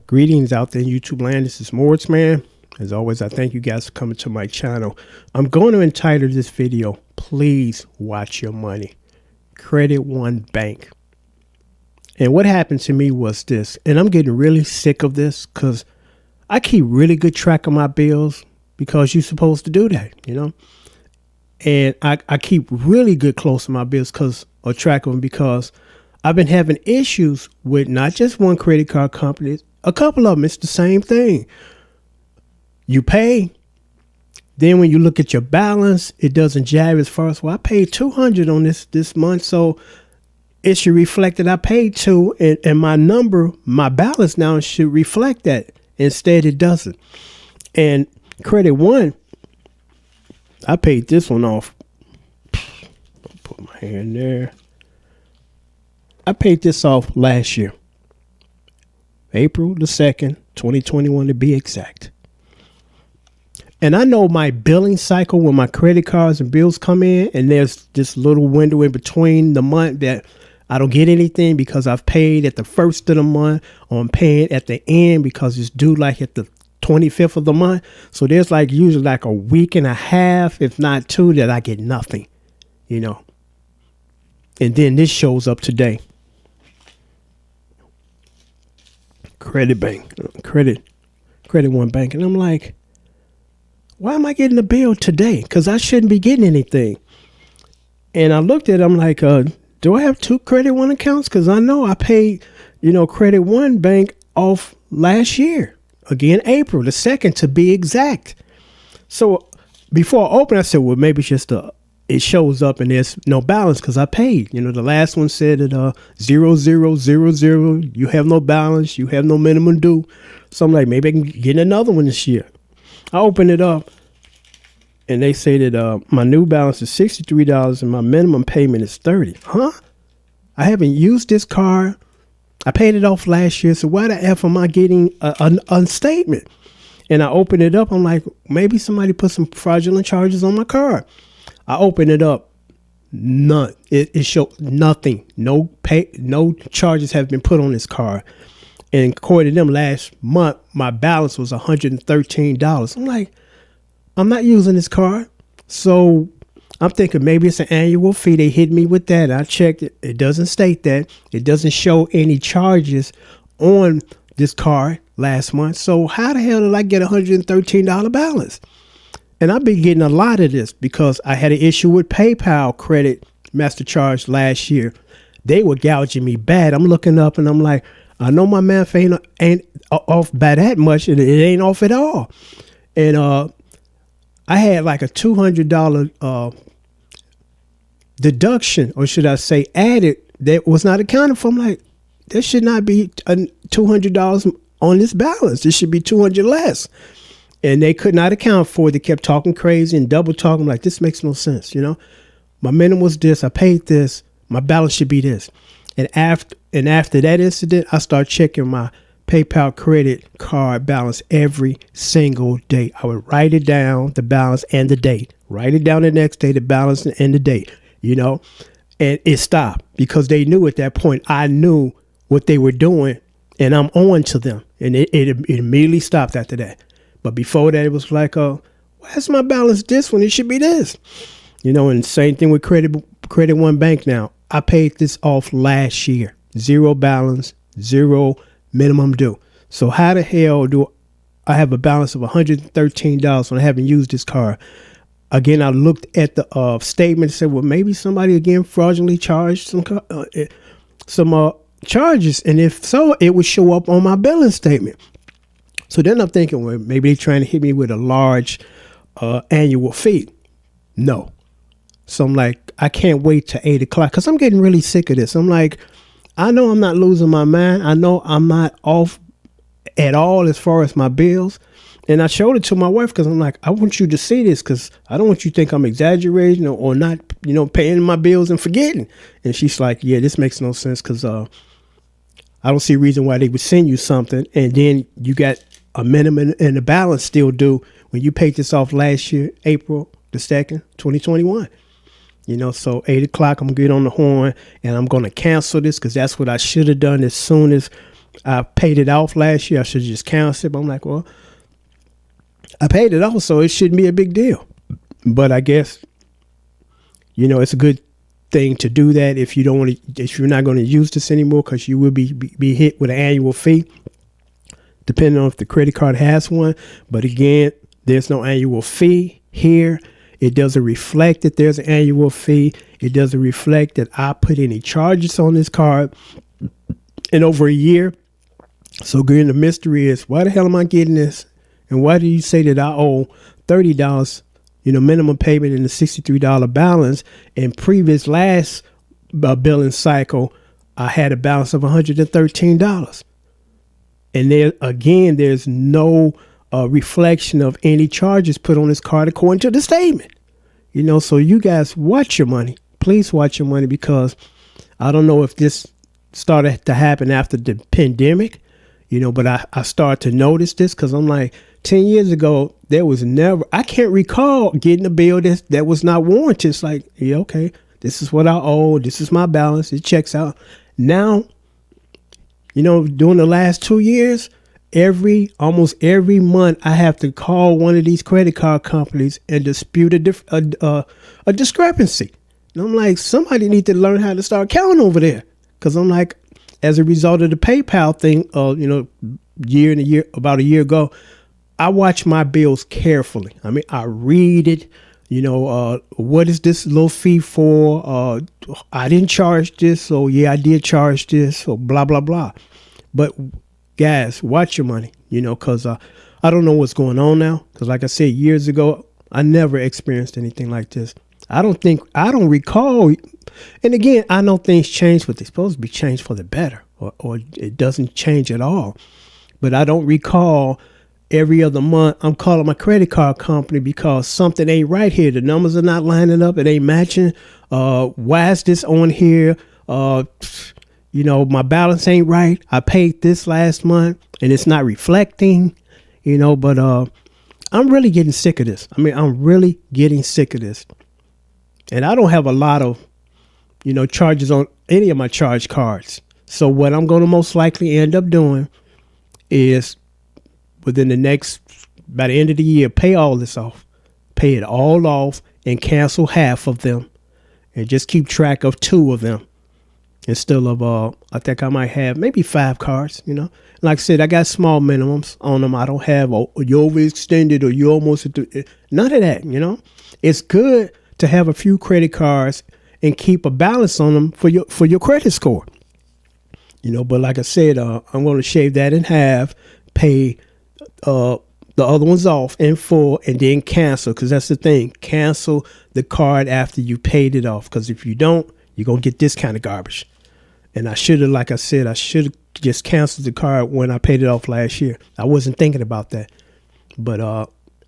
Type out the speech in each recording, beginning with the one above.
Greetings out there in YouTube land. This is Morris Man. As always, I thank you guys for coming to my channel. I'm going to entitle this video, Please Watch Your Money. Credit One Bank. And what happened to me was this, and I'm getting really sick of this because I keep really good track of my bills because you're supposed to do that, you know. And I keep really good close to my bills or track of them because I've been having issues with not just one credit card company, a couple of them. It's the same thing. You pay, then when you look at your balance, it doesn't jive as far as, well, I paid $200 on this month, so it should reflect that I paid $200, and my balance now should reflect that. Instead, it doesn't. And Credit One, I paid this one off. I'll put my hand there. I paid this off last year, April the 2nd, 2021 to be exact. And I know my billing cycle when my credit cards and bills come in, and there's this little window in between the month that I don't get anything because I've paid at the first of the month, or I'm paying at the end because it's due like at the 25th of the month. So there's like usually like a week and a half, if not two, that I get nothing, you know. And then this shows up today. Credit One Bank. And I'm like, why am I getting a bill today? Because I shouldn't be getting anything. And I looked at it, I'm like, do I have two Credit One accounts? Because I know I paid, Credit One Bank off last year. Again, April the 2nd to be exact. So before I opened, I said, well, maybe it's just it shows up and there's no balance because I paid. The last one said that 0000, you have no balance, you have no minimum due. So I'm like, maybe I can get another one this year. I opened it up and they say that my new balance is $63 and my minimum payment is $30. Huh? I haven't used this card. I paid it off last year. So why the F am I getting a statement? And I opened it up. I'm like, maybe somebody put some fraudulent charges on my card. I opened it up. None. It showed nothing. No charges have been put on this card. And according to them, last month, my balance was $113. I'm like, I'm not using this card. So I'm thinking maybe it's an annual fee. They hit me with that. I checked it. It doesn't state that. It doesn't show any charges on this card last month. So how the hell did I get $113 balance? And I've been getting a lot of this because I had an issue with PayPal credit master charge last year. They were gouging me bad. I'm looking up and I'm like, I know my math ain't off by that much, and it ain't off at all. And I had like a $200 deduction, or should I say added, that was not accounted for. I'm like, there should not be $200 on this balance. It should be $200 less. And they could not account for it. They kept talking crazy and double talking. I'm like, this makes no sense. My minimum was this. I paid this. My balance should be this. And after that incident, I started checking my PayPal credit card balance every single day. I would write it down, the balance and the date. Write it down the next day, the balance and the date, And it stopped because they knew at that point, I knew what they were doing and I'm on to them. And it immediately stopped after that. But before that, it was like, why's my balance this one? It should be this. And same thing with Credit One Bank now. I paid this off last year. Zero balance, zero minimum due. So how the hell do I have a balance of $113 when I haven't used this card? Again, I looked at the statement and said, well, maybe somebody again fraudulently charged some charges. And if so, it would show up on my billing statement. So then I'm thinking, well, maybe they're trying to hit me with a large annual fee. No. So I'm like, I can't wait till 8 o'clock because I'm getting really sick of this. I'm like, I know I'm not losing my mind. I know I'm not off at all as far as my bills. And I showed it to my wife because I'm like, I want you to see this because I don't want you to think I'm exaggerating or not, paying my bills and forgetting. And she's like, yeah, this makes no sense because I don't see a reason why they would send you something and then you got a minimum and a balance still due when you paid this off last year, April the 2nd, 2021. So 8 o'clock, I'm going to get on the horn and I'm going to cancel this because that's what I should have done as soon as I paid it off last year. I should just cancel it. But I'm like, well, I paid it off, so it shouldn't be a big deal. But I guess, it's a good thing to do that if you don't want to, if you're not going to use this anymore, because you will be hit with an annual fee, depending on if the credit card has one. But again, there's no annual fee here. It doesn't reflect that there's an annual fee. It doesn't reflect that I put any charges on this card in over a year. So again, the mystery is, why the hell am I getting this? And why do you say that I owe $30, minimum payment in the $63 balance? And previous last billing cycle, I had a balance of $113. And there's no reflection of any charges put on this card according to the statement. So you guys watch your money. Please watch your money, because I don't know if this started to happen after the pandemic, but I started to notice this, because I'm like, 10 years ago, there was never, I can't recall getting a bill that was not warranted. It's like, yeah, okay, this is what I owe. This is my balance. It checks out. Now, during the last 2 years, almost every month, I have to call one of these credit card companies and dispute a discrepancy. And I'm like, somebody need to learn how to start counting over there. Because I'm like, as a result of the PayPal thing, about a year ago, I watch my bills carefully. I mean, I read it. What is this little fee for? I didn't charge this, so yeah, I did charge this, so blah, blah, blah. But guys, watch your money, because I don't know what's going on now. Because like I said, years ago, I never experienced anything like this. I don't recall. And again, I know things change, but they're supposed to be changed for the better, or it doesn't change at all. But I don't recall every other month I'm calling my credit card company because something ain't right here. The numbers are not lining up. It ain't matching. Why is this on here? My balance ain't right. I paid this last month and it's not reflecting, but I'm really getting sick of this. I mean, I'm really getting sick of this. And I don't have a lot of, charges on any of my charge cards. So what I'm going to most likely end up doing is by the end of the year, pay all this off, pay it all off and cancel half of them and just keep track of 2 of them instead of, I think I might have maybe 5 cards, Like I said, I got small minimums on them. I don't have, you overextended or you almost, none of that, It's good to have a few credit cards and keep a balance on them for your credit score, But like I said, I'm going to shave that in half, pay the other ones off in full, and then cancel, because that's the thing. Cancel the card after you paid it off, because if you don't, you're going to get this kind of garbage. And I should have just canceled the card when I paid it off last year. I wasn't thinking about that. But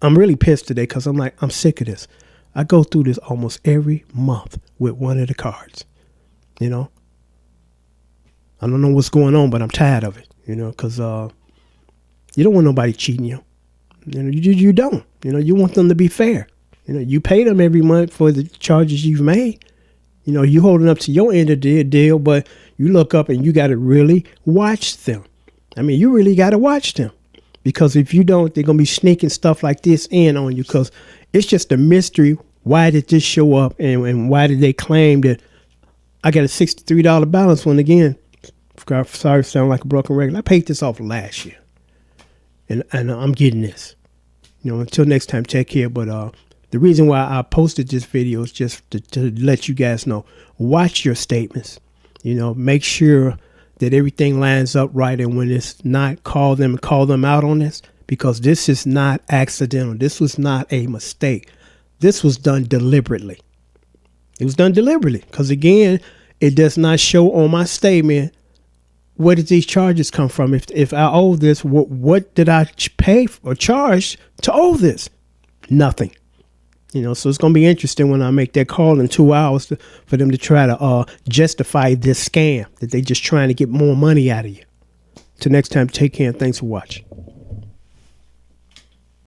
I'm really pissed today, because I'm like, I'm sick of this. I go through this almost every month with one of the cards, I don't know what's going on, but I'm tired of it, because you don't want nobody cheating you. You don't. You want them to be fair. You pay them every month for the charges you've made. You holding up to your end of the deal, but you look up and you got to really watch them. I mean, you really got to watch them, because if you don't, they're going to be sneaking stuff like this in on you, because it's just a mystery. Why did this show up, and why did they claim that I got a $63 balance when, again, sorry to sound like a broken record, I paid this off last year. And I'm getting this. Until next time, take care. But the reason why I posted this video is just to let you guys know. Watch your statements. Make sure that everything lines up right. And when it's not, call them out on this, because this is not accidental. This was not a mistake. This was done deliberately. It was done deliberately, because, again, it does not show on my statement where did these charges come from? If I owe this, what did I pay or charge to owe this? Nothing. So it's going to be interesting when I make that call in 2 hours for them to try to justify this scam that they just trying to get more money out of you. Till next time, take care and thanks for watching.